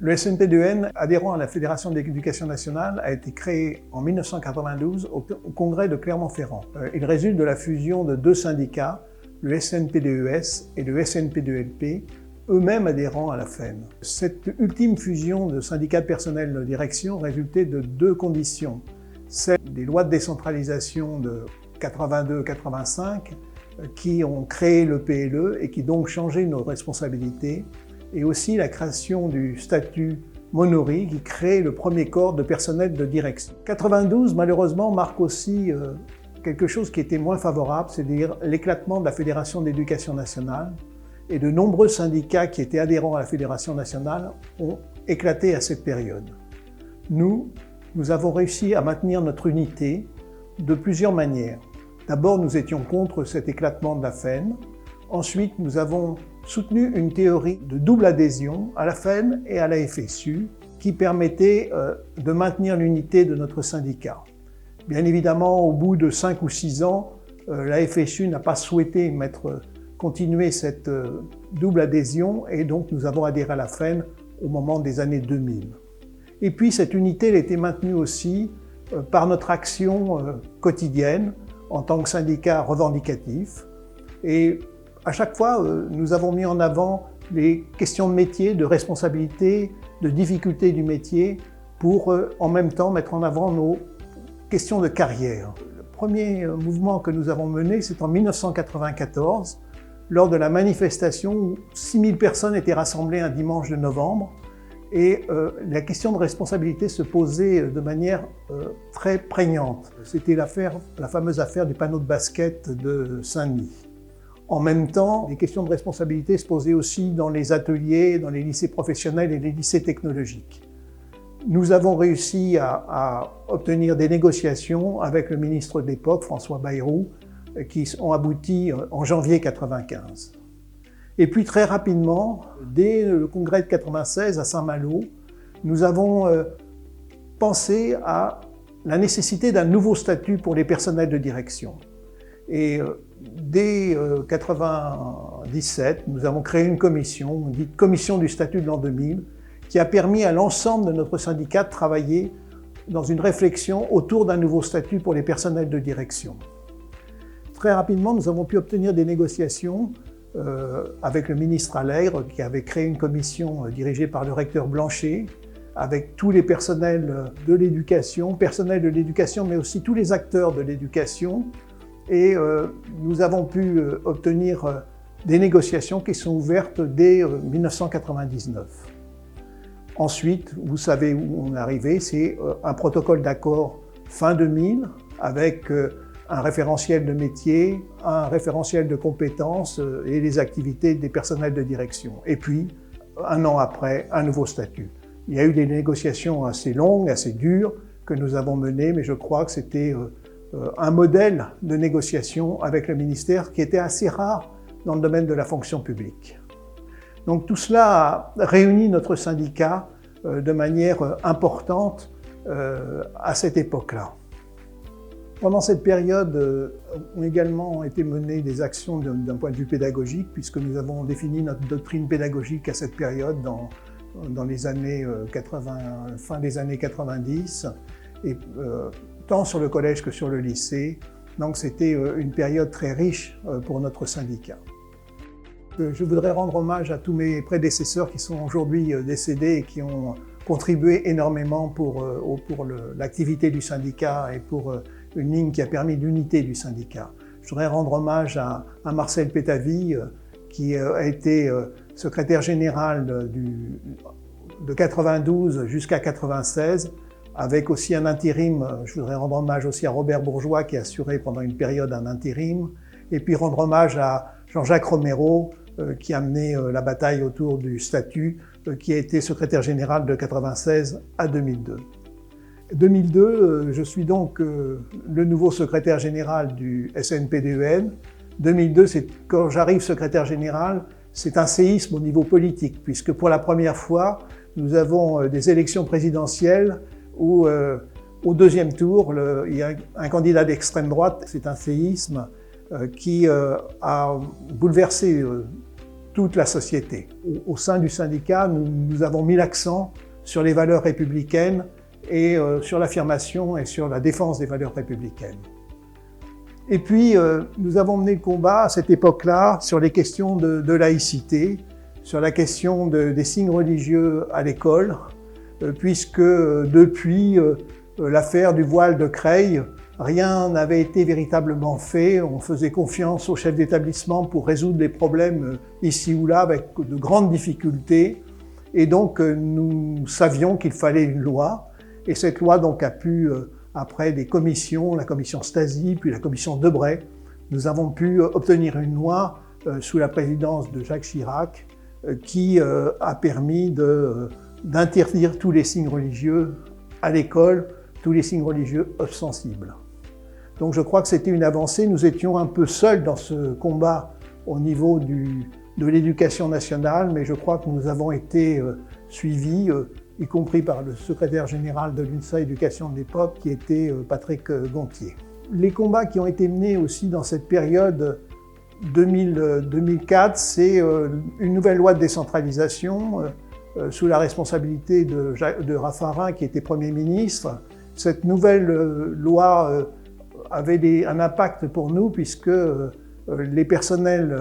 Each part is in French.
Le SNPDEN, adhérent à la Fédération de l'Éducation nationale, a été créé en 1992 au congrès de Clermont-Ferrand. Il résulte de la fusion de deux syndicats, le SNPDES et le SNPDELP, eux-mêmes adhérents à la FEN. Cette ultime fusion de syndicats de personnel de direction résultait de deux conditions. Celle des lois de décentralisation de 82-85 qui ont créé le PLE et qui donc changé nos responsabilités, et aussi la création du statut Monori qui crée le premier corps de personnel de direction. 92 malheureusement marque aussi quelque chose qui était moins favorable, c'est-à-dire l'éclatement de la Fédération d'éducation nationale, et de nombreux syndicats qui étaient adhérents à la Fédération nationale ont éclaté à cette période. Nous avons réussi à maintenir notre unité de plusieurs manières. D'abord, nous étions contre cet éclatement de la FEN. Ensuite, nous avons soutenu une théorie de double adhésion à la FEN et à la FSU qui permettait de maintenir l'unité de notre syndicat. Bien évidemment, au bout de 5 ou 6 ans, la FSU n'a pas souhaité continuer cette double adhésion et donc nous avons adhéré à la FEN au moment des années 2000. Et puis cette unité elle était maintenue aussi par notre action quotidienne en tant que syndicat revendicatif. Et à chaque fois, nous avons mis en avant les questions de métier, de responsabilité, de difficulté du métier pour en même temps mettre en avant nos questions de carrière. Le premier mouvement que nous avons mené, c'est en 1994, lors de la manifestation où 6000 personnes étaient rassemblées un dimanche de novembre et la question de responsabilité se posait de manière très prégnante. C'était la fameuse affaire du panneau de basket de Saint-Denis. En même temps, les questions de responsabilité se posaient aussi dans les ateliers, dans les lycées professionnels et les lycées technologiques. Nous avons réussi à obtenir des négociations avec le ministre de l'époque, François Bayrou, qui ont abouti en janvier 1995. Et puis très rapidement, dès le congrès de 1996 à Saint-Malo, nous avons pensé à la nécessité d'un nouveau statut pour les personnels de direction. Et dès 1997, nous avons créé une commission, dite commission du statut de l'an 2000, qui a permis à l'ensemble de notre syndicat de travailler dans une réflexion autour d'un nouveau statut pour les personnels de direction. Très rapidement, nous avons pu obtenir des négociations avec le ministre Allègre, qui avait créé une commission dirigée par le recteur Blanchet, avec tous les personnels de l'éducation, mais aussi tous les acteurs de l'éducation. Et nous avons pu obtenir des négociations qui sont ouvertes dès 1999. Ensuite, vous savez où on est arrivé, c'est un protocole d'accord fin 2000 avec un référentiel de métier, un référentiel de compétences et les activités des personnels de direction. Et puis, un an après, un nouveau statut. Il y a eu des négociations assez longues, assez dures que nous avons menées, mais je crois que c'était un modèle de négociation avec le ministère qui était assez rare dans le domaine de la fonction publique. Donc tout cela a réuni notre syndicat de manière importante à cette époque-là. Pendant cette période, ont également été menées des actions d'un point de vue pédagogique, puisque nous avons défini notre doctrine pédagogique à cette période dans les années 80, fin des années 90, et tant sur le collège que sur le lycée. Donc c'était une période très riche pour notre syndicat. Je voudrais rendre hommage à tous mes prédécesseurs qui sont aujourd'hui décédés et qui ont contribué énormément pour l'activité du syndicat et pour une ligne qui a permis l'unité du syndicat. Je voudrais rendre hommage à Marcel Pétavy, qui a été secrétaire général de 92 jusqu'à 96, avec aussi un intérim. Je voudrais rendre hommage aussi à Robert Bourgeois, qui a assuré pendant une période un intérim, et puis rendre hommage à Jean-Jacques Romero, qui a mené la bataille autour du statut, qui a été secrétaire général de 96 à 2002. 2002, je suis donc le nouveau secrétaire général du SNPDEN. 2002, quand j'arrive secrétaire général, c'est un séisme au niveau politique, puisque pour la première fois, nous avons des élections présidentielles où, au deuxième tour, il y a un candidat d'extrême droite. C'est un séisme qui a bouleversé toute la société. Au sein du syndicat, nous avons mis l'accent sur les valeurs républicaines et sur l'affirmation et sur la défense des valeurs républicaines. Et puis, nous avons mené le combat à cette époque-là sur les questions de laïcité, sur la question des signes religieux à l'école, puisque depuis l'affaire du voile de Creil, rien n'avait été véritablement fait. On faisait confiance aux chefs d'établissement pour résoudre les problèmes ici ou là avec de grandes difficultés. Et donc, nous savions qu'il fallait une loi. Et cette loi donc a pu, après des commissions, la commission Stasi, puis la commission Debray, nous avons pu obtenir une loi sous la présidence de Jacques Chirac qui a permis d'interdire tous les signes religieux à l'école, tous les signes religieux ostensibles. Donc je crois que c'était une avancée. Nous étions un peu seuls dans ce combat au niveau de l'éducation nationale, mais je crois que nous avons été suivis, y compris par le secrétaire général de l'UNSA Éducation de l'époque, qui était Patrick Gontier. Les combats qui ont été menés aussi dans cette période 2004, c'est une nouvelle loi de décentralisation sous la responsabilité de Raffarin, qui était Premier ministre. Cette nouvelle loi avait un impact pour nous puisque les personnels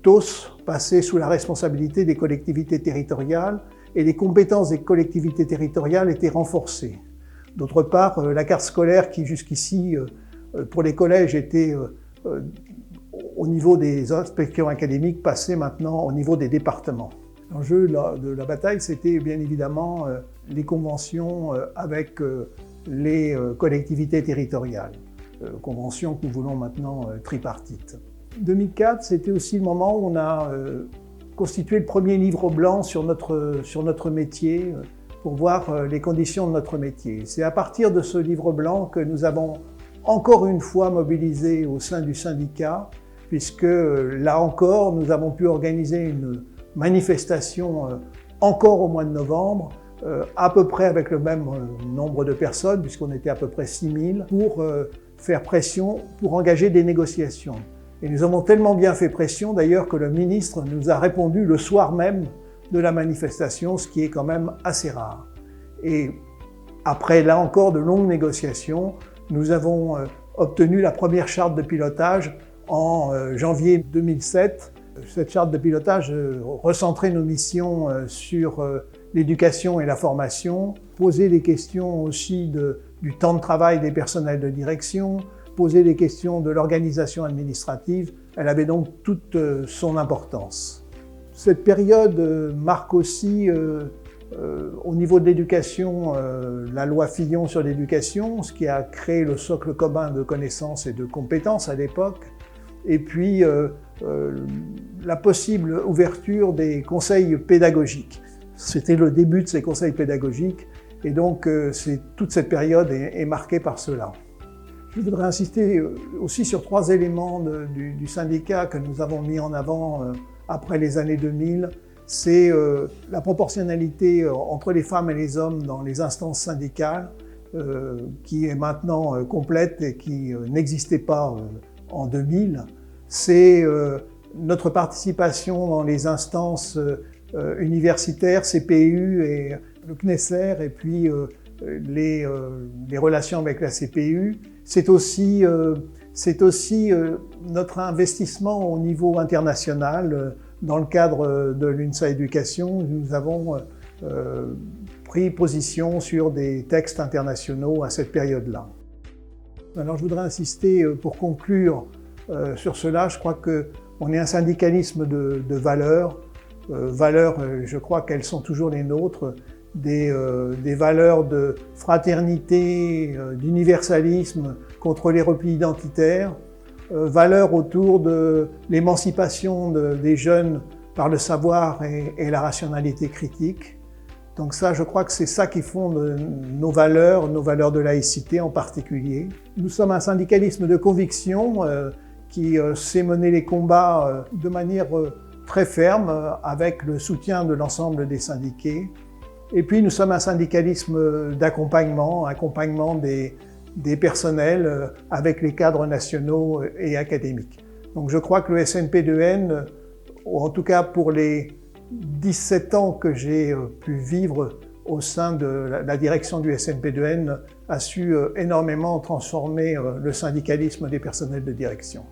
TOS passaient sous la responsabilité des collectivités territoriales et les compétences des collectivités territoriales étaient renforcées. D'autre part, la carte scolaire qui jusqu'ici pour les collèges était au niveau des inspections académiques passait maintenant au niveau des départements. L'enjeu de la bataille, c'était bien évidemment les conventions avec les collectivités territoriales. Convention que nous voulons maintenant tripartite. 2004, c'était aussi le moment où on a constitué le premier livre blanc sur notre métier pour voir les conditions de notre métier. C'est à partir de ce livre blanc que nous avons encore une fois mobilisé au sein du syndicat, puisque là encore, nous avons pu organiser une manifestation encore au mois de novembre, à peu près avec le même nombre de personnes, puisqu'on était à peu près 6000, pour faire pression, pour engager des négociations. Et nous avons tellement bien fait pression d'ailleurs que le ministre nous a répondu le soir même de la manifestation, ce qui est quand même assez rare. Et après là encore de longues négociations, nous avons obtenu la première charte de pilotage en janvier 2007. Cette charte de pilotage recentrait nos missions sur l'éducation et la formation, posait des questions aussi du temps de travail des personnels de direction, poser des questions de l'organisation administrative. Elle avait donc toute son importance. Cette période marque aussi, au niveau de l'éducation, la loi Fillon sur l'éducation, ce qui a créé le socle commun de connaissances et de compétences à l'époque, et puis la possible ouverture des conseils pédagogiques. C'était le début de ces conseils pédagogiques, et donc toute cette période est marquée par cela. Je voudrais insister aussi sur 3 éléments du syndicat que nous avons mis en avant après les années 2000. C'est la proportionnalité entre les femmes et les hommes dans les instances syndicales, qui est maintenant complète et qui n'existait pas en 2000. C'est notre participation dans les instances universitaires, CPU et le CNESER, et puis les relations avec la CPU. C'est aussi notre investissement au niveau international. Dans le cadre de l'UNSA Éducation, nous avons pris position sur des textes internationaux à cette période-là. Alors je voudrais insister pour conclure sur cela. Je crois qu'on est un syndicalisme de valeurs. Valeurs, je crois qu'elles sont toujours les nôtres. Des valeurs de fraternité, d'universalisme contre les replis identitaires, valeurs autour de l'émancipation des jeunes par le savoir et la rationalité critique. Donc ça, je crois que c'est ça qui fonde nos valeurs de laïcité en particulier. Nous sommes un syndicalisme de conviction qui sait mener les combats de manière très ferme avec le soutien de l'ensemble des syndiqués. Et puis nous sommes un syndicalisme d'accompagnement, accompagnement des personnels avec les cadres nationaux et académiques. Donc je crois que le SNP2N, ou en tout cas pour les 17 ans que j'ai pu vivre au sein de la direction du SNP2N, a su énormément transformer le syndicalisme des personnels de direction.